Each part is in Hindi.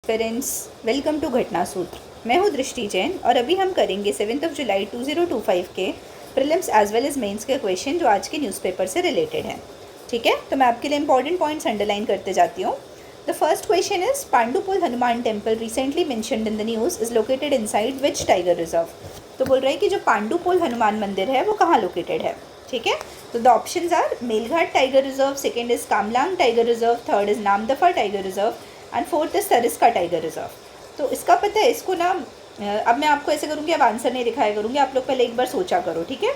पेरेंट्स, वेलकम टू घटना सूत्र। मैं हूँ दृष्टि जैन और अभी हम करेंगे 7 जुलाई 2025 के prelims as well as mains के क्वेश्चन जो आज के न्यूज़पेपर से रिलेटेड हैं। ठीक है, तो मैं आपके लिए इंपॉर्टेंट पॉइंट्स अंडरलाइन करते जाती हूँ। The first question is Pandupol Hanuman temple recently mentioned in the news is located inside which tiger reserve. तो बोल रहे हैं कि जो पांडुपुल हनुमान मंदिर है वो कहाँ लोकेटेड है। ठीक है, तो the options are Melghat tiger reserve, second is Kamlang tiger reserve, third is Namdapha tiger reserve and fourth is Sariska tiger reserve. तो इसका पता है, इसको ना अब मैं आपको ऐसे करूँगी, अब आंसर नहीं दिखाया करूँगी, आप लोग पहले एक बार सोचा करो। ठीक है,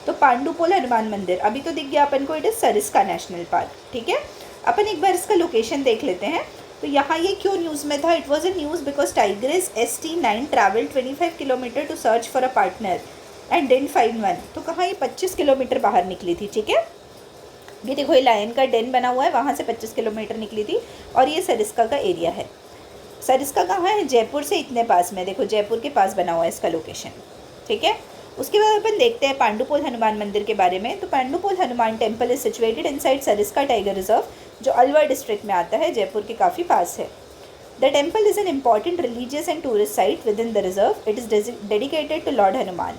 तो पांडुपुल हनुमान मंदिर अभी तो दिख गया अपन को, it is Sariska national park. ठीक है, अपन एक बार इसका लोकेशन देख लेते हैं। तो यहाँ ये क्यों न्यूज़ में था? It was a news because tigress ST9 travel 25 kilometres to search for a partner and didn't find one. तो कहाँ ये 25 किलोमीटर बाहर निकली थी। ठीक है, ये देखो, ये लायन का डेन बना हुआ है, वहाँ से 25 किलोमीटर निकली थी और ये सरिस्का का एरिया है। सरिस्का कहाँ है? जयपुर से इतने पास में, देखो जयपुर के पास बना हुआ है इसका लोकेशन। ठीक है, उसके बाद अपन देखते हैं पांडुपुल हनुमान मंदिर के बारे में। तो Pandupol Hanuman temple is situated inside Sariska tiger reserve, जो अलवर डिस्ट्रिक्ट में आता है, जयपुर के काफ़ी पास है। The temple is an important religious and tourist site with in the reserve. It is dedicated to lord Hanuman.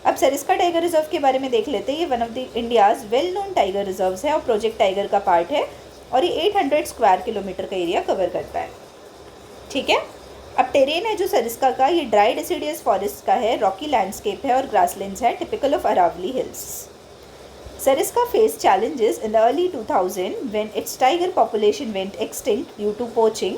अब सरिस्का टाइगर रिजर्व के बारे में देख लेते हैं। ये one of the India's well known tiger reserves है और प्रोजेक्ट टाइगर का पार्ट है और ये 800 स्क्वायर किलोमीटर का एरिया कवर करता है। ठीक है, अब टेरेन है जो सरिस्का का, ये ड्राई डिसिडियस फॉरेस्ट का है, रॉकी लैंडस्केप है और ग्रासलैंड्स है, typical of Aravalli hills. Sariska face challenges in the early 2000 when its tiger population went extinct due to poaching,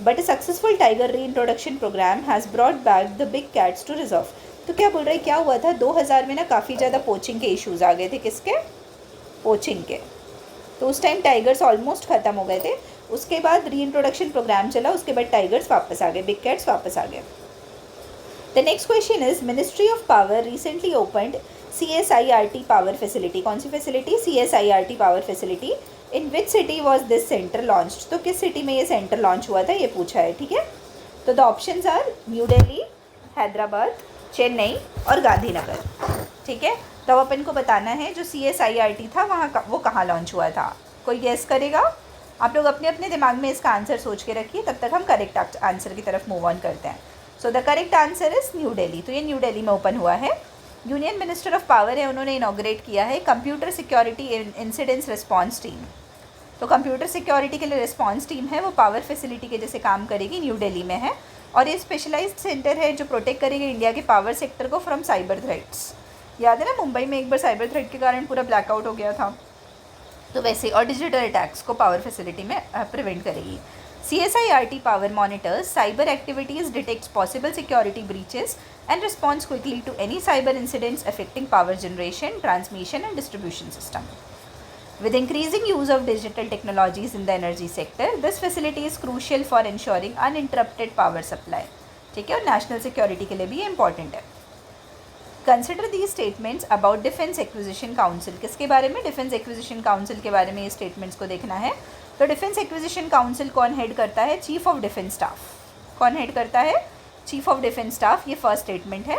but a successful tiger reintroduction program has brought back the big cats to reserve. तो क्या बोल रहे हैं, क्या हुआ था 2000 में ना, काफ़ी ज़्यादा पोचिंग के इश्यूज़ आ गए थे। किसके? पोचिंग के। तो उस टाइम टाइगर्स ऑलमोस्ट ख़त्म हो गए थे। उसके बाद रीइंट्रोडक्शन प्रोग्राम चला, उसके बाद टाइगर्स वापस आ गए, बिग कैट्स वापस आ गए। The next question is ministry of power recently opened CSIRT power facility. कौन सी फैसिलिटी? CSIRT power facility. In which city was this centre launched? तो किस सिटी में ये सेंटर लॉन्च हुआ था, ये पूछा है। ठीक है, तो the options are New Delhi, Hyderabad, Chennai और गांधीनगर। ठीक है, तो अब अपन को बताना है जो CSIRT था वहाँ वो कहाँ लॉन्च हुआ था। कोई गेस करेगा? आप लोग अपने अपने दिमाग में इसका आंसर सोच के रखिए, तब तक हम करेक्ट आंसर की तरफ मूव ऑन करते हैं। सो the correct answer is new Delhi. तो ये न्यू दिल्ली में ओपन हुआ है। यूनियन मिनिस्टर ऑफ पावर है, उन्होंने इनॉग्रेट किया है computer security incidents response team. तो कंप्यूटर सिक्योरिटी के लिए रिस्पॉन्स टीम है, वो पावर फैसिलिटी के जैसे काम करेगी, न्यू दिल्ली में है। और ये स्पेशलाइज्ड सेंटर है जो प्रोटेक्ट करेगी इंडिया के पावर सेक्टर को फ्रॉम साइबर थ्रेट्स। याद है ना, मुंबई में एक बार साइबर थ्रेट के कारण पूरा ब्लैकआउट हो गया था, तो वैसे, और डिजिटल अटैक्स को पावर फैसिलिटी में प्रिवेंट करेगी। CSIRT power monitors cyber activities, detects possible security breaches and responds quickly to any cyber incidents affecting power generation, transmission and distribution system. With increasing use of digital technologies in the energy sector, this facility is crucial for ensuring uninterrupted power supply. ठीक है, और national security के लिए भी ये important है। Consider these statements about Defense Acquisition Council. किसके बारे में? Defense Acquisition Council के बारे में ये statements को देखना है। तो डिफेंस एक्विजिशन काउंसिल कौन हेड करता है? Chief of defence staff. कौन हेड करता है? Chief of defence staff. ये फर्स्ट स्टेटमेंट है।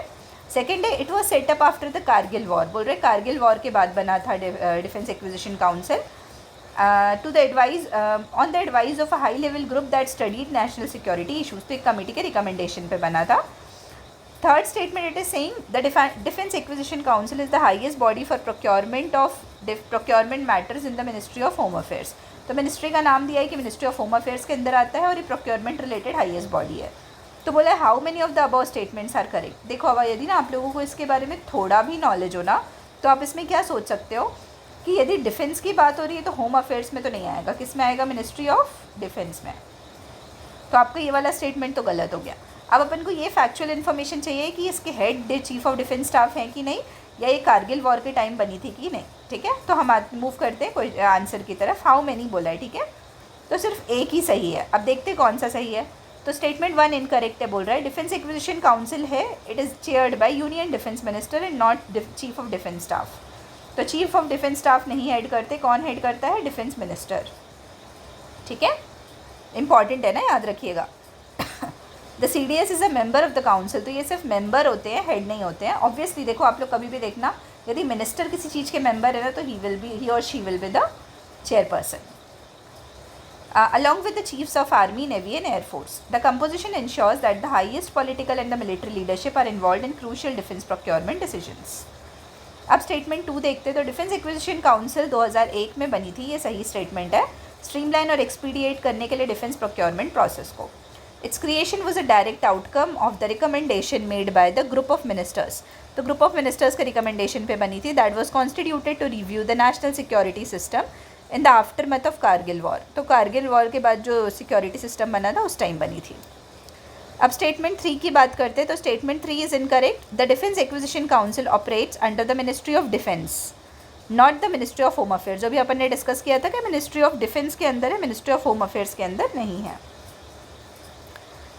सेकेंड है, it was set up after the Kargil war. बोल रहे कारगिल वॉर के बाद बना था defence acquisition council to the advise on the advise of a high level group that studied national security issues. तो एक कमेटी के रिकमेंडेशन पे बना था। Third statement, it is saying the defence acquisition council is the highest body for procurement matters in the ministry of home affairs. तो मिनिस्ट्री का नाम दिया है कि मिनिस्ट्री ऑफ होम अफेयर्स के अंदर आता है और ये प्रोक्योरमेंट रिलेटेड हाईएस्ट बॉडी है। तो बोला how many of the above statements are correct. देखो, अब यदि ना आप लोगों को इसके बारे में थोड़ा भी नॉलेज हो ना, तो आप इसमें क्या सोच सकते हो कि यदि डिफेंस की बात हो रही है तो होम अफेयर्स में तो नहीं आएगा, किस में आएगा? मिनिस्ट्री ऑफ डिफेंस में। तो आपका ये वाला स्टेटमेंट तो गलत हो गया। अब अपन को ये फैक्चुअल इन्फॉर्मेशन चाहिए कि इसके head chief of defence staff हैं कि नहीं, या ये कारगिल वॉर के टाइम बनी थी कि नहीं। ठीक है, तो हम मूव करते हैं कोई आंसर की तरफ। हाउ मैनी बोला है, ठीक है, तो सिर्फ एक ही सही है। अब देखते हैं कौन सा सही है। तो स्टेटमेंट 1 इनकरेक्ट है, बोल रहा है डिफेंस एक्विजिशन काउंसिल है, it is chaired by union defence minister and not chief of defence staff. तो चीफ ऑफ डिफेंस स्टाफ नहीं हेड करते, कौन हेड करता है? Defence minister. ठीक है, इंपॉर्टेंट है ना, याद रखिएगा। The CDS is a member of the council. तो ये सिर्फ मेंबर होते हैं, हेड नहीं होते हैं। ऑब्वियसली देखो, आप लोग कभी भी देखना, यदि मिनिस्टर किसी चीज़ के मेंबर है ना, तो ही और she will be the chairperson. along with the chiefs of army, navy and air force. The composition ensures that the highest political and the military leadership are involved in crucial defense procurement decisions. अब स्टेटमेंट 2 देखते तो डिफेंस एक्विजिशन काउंसिल 2001 में बनी थी, ये सही स्टेटमेंट है, स्ट्रीमलाइन और एक्सपीडिएट करने के लिए डिफेंस प्रोक्योरमेंट प्रोसेस को. Its creation was a direct outcome of the recommendation made by the group of ministers. तो ग्रुप ऑफ मिनिस्टर्स के रिकमेंडेशन पे बनी थी. That was constituted to review the national security system in the aftermath of Kargil war. तो कारगिल वॉर के बाद जो सिक्योरिटी सिस्टम बना था उस टाइम बनी थी. अब स्टेटमेंट 3 की बात करते हैं तो statement 3 is incorrect. The defence acquisition council operates under the ministry of defence, not the ministry of home affairs. जो भी अपन ने डिस्कस किया था कि मिनिस्ट्री ऑफ डिफेंस के अंदर है, मिनिस्ट्री ऑफ होम अफेयर्स के अंदर नहीं है.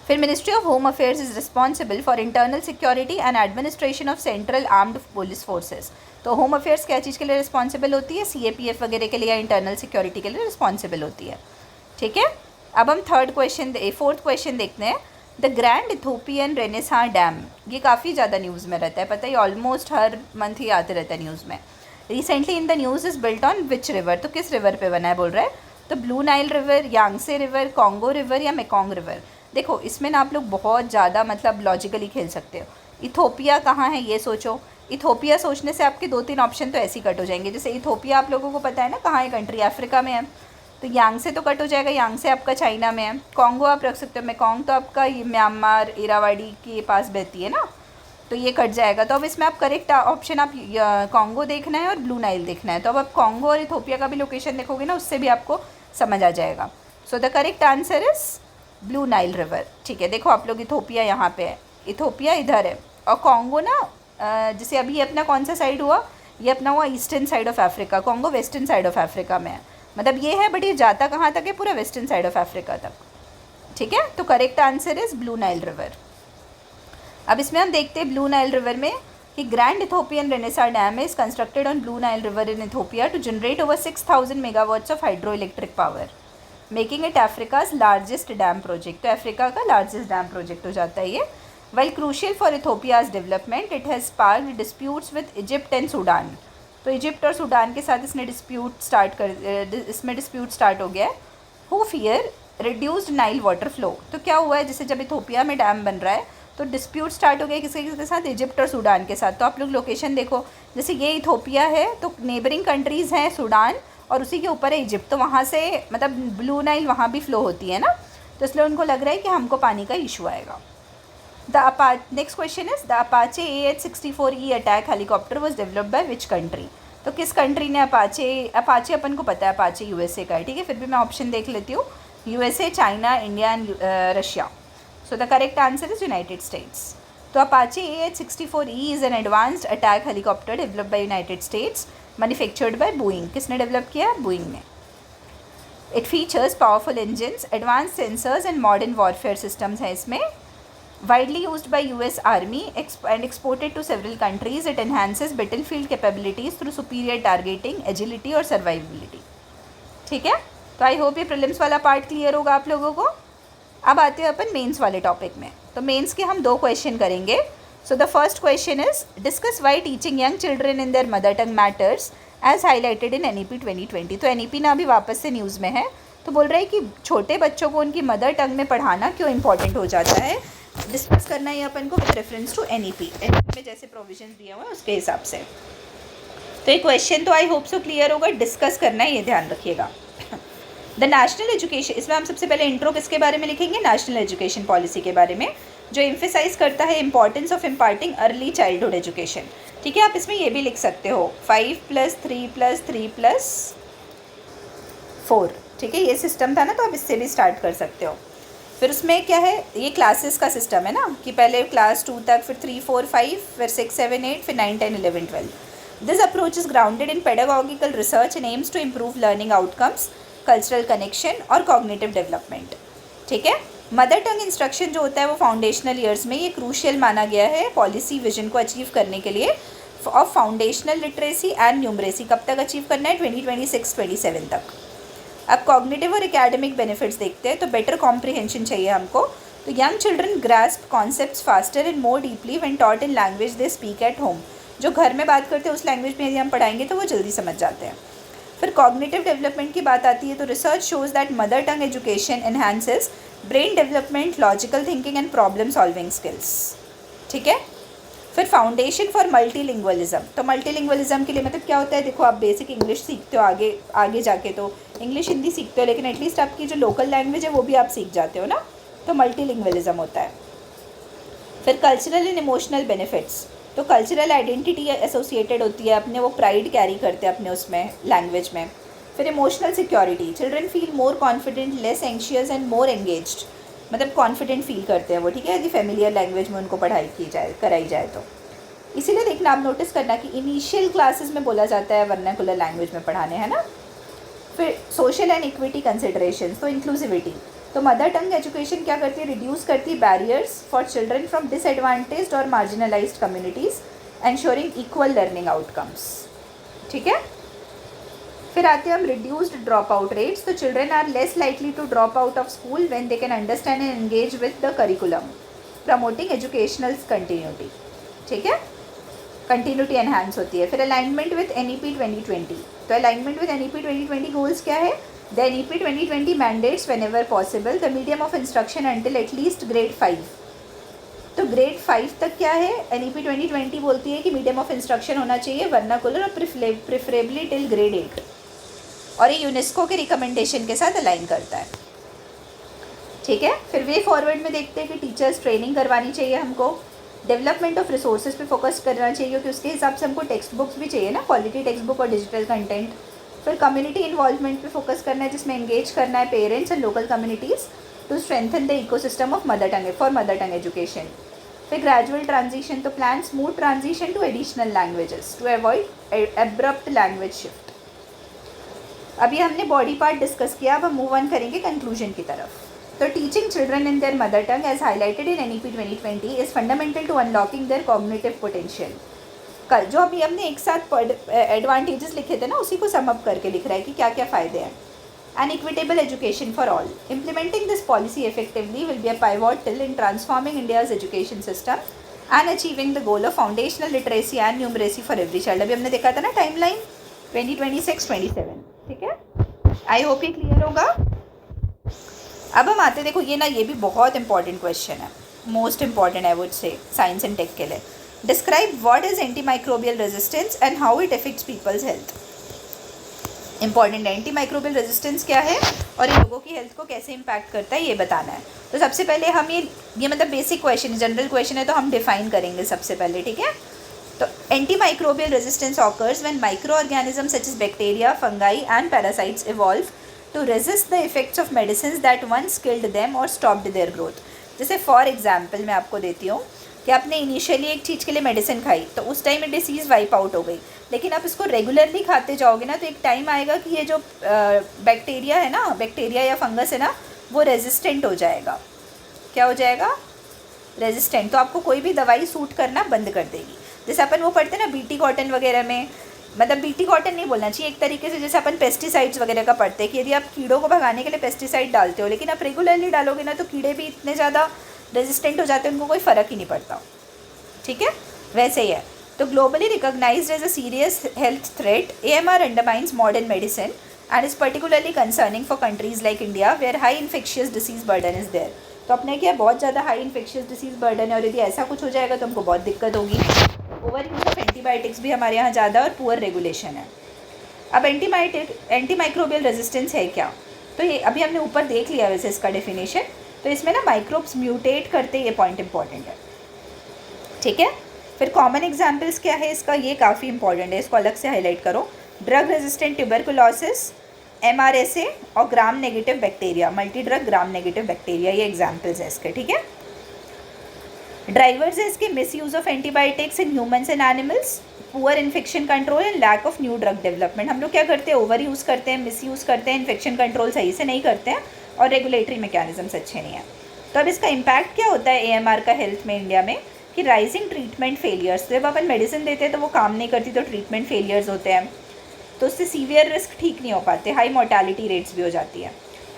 फिर ministry of home affairs is responsible for internal security and administration of central armed police forces. तो होम अफेयर्स क्या चीज़ के लिए रिस्पॉन्सिबल होती है? CAPF वगैरह के लिए या इंटरनल सिक्योरिटी के लिए रिस्पॉन्सिबल होती है. ठीक है. अब हम फोर्थ क्वेश्चन देखते हैं. The grand Ethiopian renaissance dam, ये काफ़ी ज़्यादा न्यूज़ में रहता है, पता है, ऑलमोस्ट हर मंथ ही आते रहता है न्यूज़ में. Recently in the news is built on which river. तो किस रिवर पे बना है बोल रहा है? तो blue Nile river, यांगसे river, Congo river या मेकोंग रिवर. देखो इसमें ना आप लोग बहुत ज़्यादा मतलब लॉजिकली खेल सकते हो. इथोपिया कहाँ है ये सोचो. इथोपिया सोचने से आपके 2-3 ऑप्शन तो ऐसे ही कट हो जाएंगे. जैसे इथोपिया आप लोगों को पता है ना कहाँ है कंट्री, अफ्रीका में है, तो यांगसे तो कट हो जाएगा, यांगसे आपका चाइना में है. कॉन्गो आप रख सकते हो, मेकोंग तो आपका ये म्यांमार इरावाड़ी के पास बहती है ना, तो ये कट जाएगा. तो अब इसमें आप करेक्ट ऑप्शन आप कॉन्गो देखना है और ब्लू नाइल देखना है. तो अब आप कॉन्गो और इथोपिया का भी लोकेशन देखोगे ना, उससे भी आपको समझ आ जाएगा. सो the correct answer is blue Nile river. ठीक है. देखो आप लोग इथोपिया यहाँ पे है, इथोपिया इधर है, और कॉन्गो ना जैसे अभी ये अपना कौन सा साइड हुआ, ये अपना हुआ eastern side of Africa. Congo western side of Africa में है, मतलब ये है, बट ये जाता कहाँ तक है? पूरा वेस्टर्न साइड ऑफ अफ्रीका तक. ठीक है. तो correct answer is blue Nile river. अब इसमें हम देखते हैं ब्लू नाइल रिवर में कि grand Ethiopian renaissance dam is constructed on blue Nile river in Ethiopia to generate over 6000 megawatts of hydroelectric power, making it Africa's largest dam project. तो अफ्रीका का लार्जेस्ट डैम प्रोजेक्ट हो जाता है ये. Well crucial for Ethiopia's development, it has sparked disputes with Egypt and Sudan. तो इजिप्ट और सूडान के साथ इसमें डिस्प्यूट स्टार्ट हो गया है. Who fear reduced Nile water flow. तो क्या हुआ है, जैसे जब इथोपिया में डैम बन रहा है तो डिस्प्यूट स्टार्ट हो गया किसके साथ? इजिप्ट और सूडान के साथ. तो आप लोग लोकेशन देखो, जैसे ये इथोपिया है तो नेबरिंग कंट्रीज़ हैं सूडान और उसी के ऊपर है इजिप्ट. तो वहाँ से मतलब ब्लू नाइल वहाँ भी फ्लो होती है ना, तो इसलिए उनको लग रहा है कि हमको पानी का इशू आएगा. Next question is the Apache AH-64E attack helicopter was developed by which country. तो किस कंट्री ने अपाचे अपन को पता है अपाचे USA का है. ठीक है. फिर भी मैं ऑप्शन देख लेती हूँ. USA, China, India and Russia. So the correct answer is United States. तो Apache AH-64E is an advanced attack helicopter developed by United States, manufactured by Boeing. किसने डेवलप किया? बोइंग ने. It features powerful engines, advance sensors and modern warfare systems हैं इसमें. Widely used by US Army and exported to several countries, it enhances battlefield capabilities through superior targeting, agility और survivability. ठीक है. तो आई होप ये प्रीलिम्स वाला पार्ट क्लियर होगा आप लोगों को. अब आते हैं अपन मेंस वाले टॉपिक में. तो मेंस के हम 2 क्वेश्चन करेंगे. So the first question is discuss why teaching young children in their mother tongue matters as highlighted in NEP 2020. तो NEP ना अभी वापस से न्यूज़ में है, तो बोल रहा है कि छोटे बच्चों को उनकी मदर टंग में पढ़ाना क्यों इंपॉर्टेंट हो जाता है. डिस्कस करना है अपन को विद रेफरेंस टू NEP में जैसे प्रोविजंस दिए हुए हैं उसके हिसाब से. तो ये क्वेश्चन तो आई होप सो क्लियर होगा. डिस्कस करना है, ये ध्यान रखिएगा. द नेशनल एजुकेशन, इसमें हम सबसे पहले इंट्रो किसके बारे में लिखेंगे? नेशनल एजुकेशन पॉलिसी के बारे में, जो एम्फेसाइज करता है importance of imparting early childhood education. ठीक है. आप इसमें ये भी लिख सकते हो 5+3+3+4. ठीक है. ये सिस्टम था ना, तो आप इससे भी स्टार्ट कर सकते हो. फिर उसमें क्या है, ये क्लासेस का सिस्टम है ना, कि पहले क्लास 2 तक, फिर 3, 4, 5, फिर 6, 7, 8, फिर 9, 10, 11, 12. This approach is grounded in pedagogical research and aims to improve learning outcomes, cultural connection और कॉग्निटिव डेवलपमेंट. ठीक है. मदर टंग इंस्ट्रक्शन जो होता है वो फाउंडेशनल ईयर्स में ये क्रूशियल माना गया है पॉलिसी विजन को अचीव करने के लिए of foundational literacy and numeracy. कब तक अचीव करना है? 2026-27 तक. अब कॉग्निटिव और एकेडमिक बेनिफिट्स देखते हैं. तो बेटर कॉम्प्रिहेंशन चाहिए हमको. तो young children grasp concepts faster and more deeply when taught in language they speak at home. जो घर में बात करते हैं उस लैंग्वेज में यदि हम पढ़ाएंगे तो वो जल्दी समझ जाते हैं. फिर कॉग्निटिव डेवलपमेंट की बात आती है तो research shows that mother tongue education enhances brain development, logical thinking and problem solving skills. ठीक है। फिर फाउंडेशन फॉर मल्टीलिंगुअलिज्म, तो मल्टीलिंगुअलिज्म के लिए मतलब क्या होता है, देखो आप बेसिक इंग्लिश सीखते हो, आगे आगे जाके तो इंग्लिश हिंदी सीखते हो, लेकिन एटलीस्ट आपकी जो लोकल लैंग्वेज है वो भी आप सीख जाते हो ना, तो मल्टीलिंगुअलिज्म होता है। फिर कल्चरल एंड इमोशनल बेनिफिट्स, तो कल्चरल आइडेंटिटी एसोसिएटेड होती है, अपने वो प्राइड कैरी करते हैं अपने उसमें लैंग्वेज में। फिर emotional security, children feel more confident, less anxious and more engaged, मतलब कॉन्फिडेंट फील करते हैं वो। ठीक है, यदि फेमिलियर लैंग्वेज में उनको पढ़ाई की जाए, कराई जाए तो। इसीलिए देखना, आप नोटिस करना कि इनिशियल क्लासेस में बोला जाता है वर्नाकुलर लैंग्वेज में पढ़ाने, है ना। फिर सोशल एंड इक्विटी कंसिडरेशन, तो इंक्लूसिविटी, तो मदर टंग एजुकेशन क्या करती है, रिड्यूस करती है barriers for children from disadvantaged और marginalised communities, ensuring equal learning outcomes. ठीक है। फिर आते हैं हम रिड्यूस्ड ड्रॉप आउट रेट्स, तो children are less likely to drop out of school when they can understand and engage with the curriculum, promoting educational continuity. ठीक है, कंटिन्यूटी एनहांस होती है। फिर अलाइनमेंट विद NEP 2020, तो अलाइनमेंट विद NEP 2020 गोल्स क्या है, the NEP 2020 mandates when ever possible the medium of instruction until at least grade 5, तो ग्रेड 5 तक क्या है, NEP 2020 बोलती है कि मीडियम ऑफ इंस्ट्रक्शन होना चाहिए वर्नाकुलर और प्रिफरेबली टिल ग्रेड 8, और ये यूनेस्को के रिकमेंडेशन के साथ अलाइन करता है। ठीक है। फिर वे फॉरवर्ड में देखते हैं कि टीचर्स ट्रेनिंग करवानी चाहिए हमको, डेवलपमेंट ऑफ रिसोर्सेज पे फोकस करना चाहिए, क्योंकि उसके हिसाब से हमको टेक्स्ट बुक्स भी चाहिए ना, क्वालिटी टेक्स्ट बुक और डिजिटल कंटेंट। फिर कम्युनिटी इन्वॉल्वमेंट पे फोकस करना है, जिसमें एंगेज करना है parents and local communities to strengthen the ecosystem of mother tongue education. फिर ग्रेजुअल ट्रांजिशन, तो plan smooth transition to additional languages to avoid abrupt language shift. अभी हमने बॉडी पार्ट डिस्कस किया, अब हम मूव ऑन करेंगे कंक्लूजन की तरफ। तो teaching children in their mother tongue as highlighted in NEP 2020 is fundamental to unlocking their cognitive potential. कल जो अभी हमने एक साथ एडवांटेजेस लिखे थे ना, उसी को सम अप करके लिख रहा है कि क्या क्या फ़ायदे हैं। An equitable education for all, implementing this policy effectively will be a pivotal in transforming India's education system and achieving the goal of foundational literacy and numeracy for every child. अभी हमने देखा था ना टाइमलाइन 2026-27। ठीक है, आई होप ये क्लियर होगा। अब हम आते, देखो ये ना, ये भी बहुत इंपॉर्टेंट क्वेश्चन है, most important I would say science and tech के लिए। Describe what is antimicrobial resistance and how it affects people's health. Important है, एंटीमाइक्रोबियल रेजिस्टेंस क्या है और ये लोगों की हेल्थ को कैसे इम्पैक्ट करता है, ये बताना है। तो सबसे पहले हम ये मतलब बेसिक क्वेश्चन, जनरल क्वेश्चन है, तो हम डिफाइन करेंगे सबसे पहले। ठीक है, तो antimicrobial resistance occurs when micro organisms such as bacteria, fungi and parasites evolve to resist the effects of medicines that once killed them or stopped their growth। जैसे फॉर एग्जाम्पल मैं आपको देती हूँ कि आपने इनिशियली एक चीज़ के लिए मेडिसिन खाई, तो उस टाइम में डिसीज़ वाइप आउट हो गई, लेकिन आप इसको रेगुलरली खाते जाओगे ना, तो एक टाइम आएगा कि ये जो बैक्टीरिया है ना, बैक्टीरिया या फंगस है ना, वो रेजिस्टेंट हो जाएगा। क्या हो जाएगा, रेजिस्टेंट। तो आपको कोई भी दवाई सूट करना बंद कर देगी। जैसे अपन वो पढ़ते हैं ना BT कॉटन वगैरह में, मतलब BT कॉटन नहीं बोलना चाहिए, एक तरीके से जैसे अपन पेस्टिसाइड्स वगैरह का पढ़ते हैं कि यदि आप कीड़ों को भगाने के लिए पेस्टिसाइड डालते हो, लेकिन आप रेगुलरली डालोगे ना, तो कीड़े भी इतने ज़्यादा रेजिस्टेंट हो जाते हैं, उनको कोई फ़र्क ही नहीं पड़ता। ठीक है, वैसे ही है। तो globally recognised as a serious health threat, AMR undermines modern medicine and is particularly concerning for countries like India where high infectious disease burden is there. तो अपने क्या बहुत ज़्यादा हाई इन्फेक्शियस डिसीज़ बर्डन है, और यदि ऐसा कुछ हो जाएगा तो हमको बहुत दिक्कत होगी। ओवर यूज ऑफ एंटीबायोटिक्स भी हमारे यहाँ ज़्यादा और पुअर रेगुलेशन है। अब एंटीमाइक्रोबियल रेजिस्टेंस है क्या, तो ये अभी हमने ऊपर देख लिया वैसे इसका डेफिनेशन। तो इसमें ना माइक्रोब्स म्यूटेट करते, ये पॉइंट इंपॉर्टेंट है। ठीक है, फिर कॉमन एग्जाम्पल्स क्या है इसका, ये काफ़ी इंपॉर्टेंट है, इसको अलग से हाईलाइट करो। ड्रग रेजिस्टेंट ट्यूबरकुलोसिस, MRSA और gram negative bacteria, multi drug gram negative bacteria, ये एग्जाम्पल्स है इसके। ठीक है, ड्राइवर्स है इसके misuse of antibiotics in humans and animals, poor infection control and lack of new drug development. हम लोग क्या करते हैं, ओवर यूज़ करते हैं, मिस यूज़ करते हैं, इन्फेक्शन कंट्रोल सही से नहीं करते हैं, और रेगुलेटरी मैकेनिज्म्स अच्छे नहीं हैं। तो अब इसका इम्पैक्ट क्या होता है AMR का हेल्थ में इंडिया में, कि राइजिंग ट्रीटमेंट फेलियर्स, जब अपन मेडिसिन देते हैं तो वो काम नहीं करती, तो ट्रीटमेंट फेलियर्स होते हैं, तो उससे सीवियर रिस्क ठीक नहीं हो पाते, हाई मोर्टालिटी रेट्स भी हो जाती है।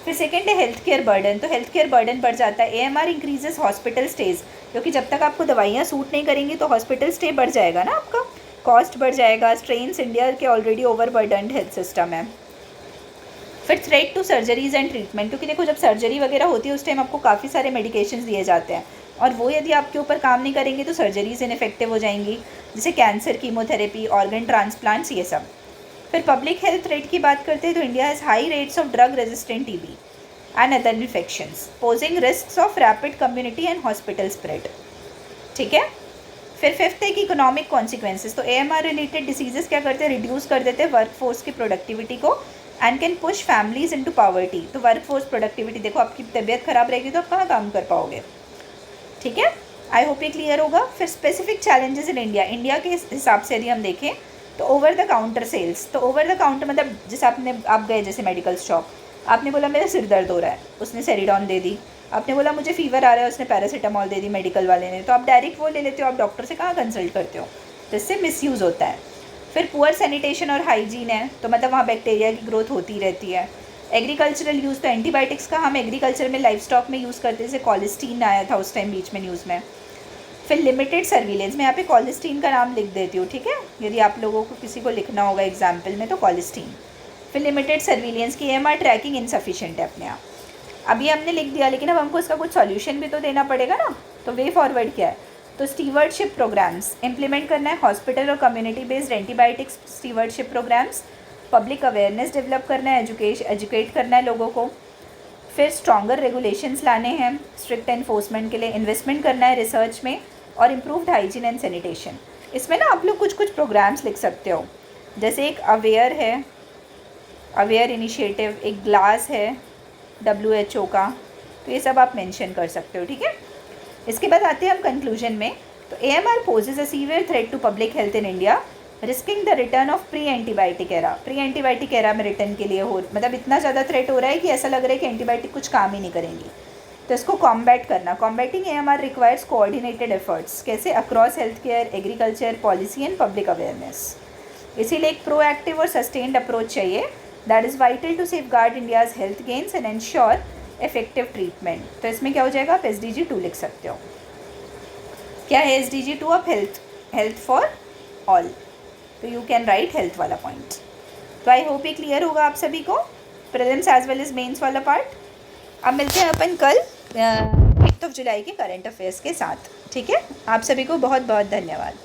फिर सेकेंड है हेल्थ केयर बर्डन, तो हेल्थ केयर बर्डन बढ़ जाता है। AMR इंक्रीजेस हॉस्पिटल स्टेज, क्योंकि जब तक आपको दवाइयाँ सूट नहीं करेंगी तो हॉस्पिटल स्टे बढ़ जाएगा ना आपका, कॉस्ट बढ़ जाएगा, स्ट्रेन्स इंडिया के ऑलरेडी ओवरबर्डन्ड हेल्थ सिस्टम है। फिर threat to surgeries and treatment, क्योंकि देखो जब सर्जरी वगैरह होती है उस टाइम आपको काफ़ी सारे मेडिकेशंस दिए जाते हैं और वो यदि आपके ऊपर काम नहीं करेंगे तो सर्जरीज इनफेक्टिव हो जाएंगी, जैसे कैंसर, कीमोथेरेपी, ऑर्गन ट्रांसप्लांट्स, ये सब। फिर पब्लिक हेल्थ थ्रेट की बात करते हैं तो India has high rates of drug resistant TB and other infections posing risk of rapid community and hospital spread. ठीक है। फिर फिफ्थ है कि इकोनॉमिक कॉन्सिक्वेंसेस, तो AMR रिलेटेड डिसीजेस क्या करते हैं, रिड्यूस कर देते हैं वर्कफोर्स की प्रोडक्टिविटी को and can push families into poverty. तो वर्कफोर्स प्रोडक्टिविटी, देखो आपकी तबीयत खराब रहेगी तो आप कहाँ काम कर पाओगे। ठीक है, आई होप ये क्लियर होगा। फिर specific challenges in India, India के हिसाब से यदि हम देखें तो ओवर द काउंटर सेल्स, तो ओवर द काउंटर मतलब जैसे आप गए जैसे मेडिकल शॉप, आपने बोला मेरा सिर दर्द हो रहा है, उसने सेरिडॉन दे दी। आपने बोला मुझे फीवर आ रहा है, उसने पैरासीटामॉल दे दी मेडिकल वाले ने, तो आप डायरेक्ट वो ले लेते हो, आप डॉक्टर से कहाँ कंसल्ट करते हो, तो इससे मिसयूज़ होता है। फिर पुअर सैनिटेशन और हाइजीन है, तो मतलब वहाँ बैक्टीरिया की ग्रोथ होती रहती है। एग्रीकल्चरल यूज़, तो एंटीबायोटिक्स का हम एग्रीकल्चर में लाइफ स्टॉक में यूज़ करते हैं, जैसे कॉलिस्टीन आया था उस टाइम बीच में न्यूज़ में। फिर लिमिटेड सर्विलेंस, मैं यहाँ पे कॉलिस्टीन का नाम लिख देती हूँ, ठीक है, यदि आप लोगों को किसी को लिखना होगा एग्जाम्पल में तो कॉलिस्टीन। फिर लिमिटेड सर्विलेंस की AMR ट्रैकिंग इनसफिशिएंट है अपने आप। अभी हमने लिख दिया लेकिन अब हमको इसका कुछ सॉल्यूशन भी तो देना पड़ेगा ना, तो वे फॉरवर्ड क्या है, तो स्टीवर्डशिप प्रोग्राम्स इंप्लीमेंट करना है, हॉस्पिटल और community based antibiotics stewardship programmes, public awareness develop करना है, एजुकेट करना है लोगों को। फिर स्ट्रॉन्गर रेगुलेशंस लाने हैं स्ट्रिक्ट एनफोर्समेंट के लिए, इन्वेस्टमेंट करना है रिसर्च में और इम्प्रूव्ड हाइजीन एंड सैनिटेशन। इसमें ना आप लोग कुछ प्रोग्राम्स लिख सकते हो, जैसे एक अवेयर है, अवेयर इनिशिएटिव, एक ग्लास है WHO का, तो ये सब आप मेंशन कर सकते हो। ठीक है, इसके बाद आते हैं हम कंक्लूजन में। तो AMR poses a severe threat to public health in India, risking the return of pre antibiotic era. Pre antibiotic era में रिटर्न के लिए मतलब इतना ज़्यादा थ्रेट हो रहा है कि ऐसा लग रहा है कि एंटीबायोटिक कुछ काम ही नहीं करेंगी, तो इसको कॉम्बैट करना। Combating AMR requires coordinated efforts, कैसे, across health care, agriculture, policy and public awareness. इसीलिए एक प्रोएक्टिव और सस्टेन्ड अप्रोच चाहिए, that is vital to safeguard India's health gains and ensure effective treatment. तो इसमें क्या हो जाएगा, आप SDG 2 लिख सकते हो। क्या है SDG 2 of health for all, तो यू कैन राइट हेल्थ वाला पॉइंट। तो आई होप ये क्लियर होगा आप सभी को, prelims as well as mains वाला पार्ट। अब मिलते हैं अपन कल 8 जुलाई के करंट अफेयर्स के साथ। ठीक है, आप सभी को बहुत बहुत धन्यवाद।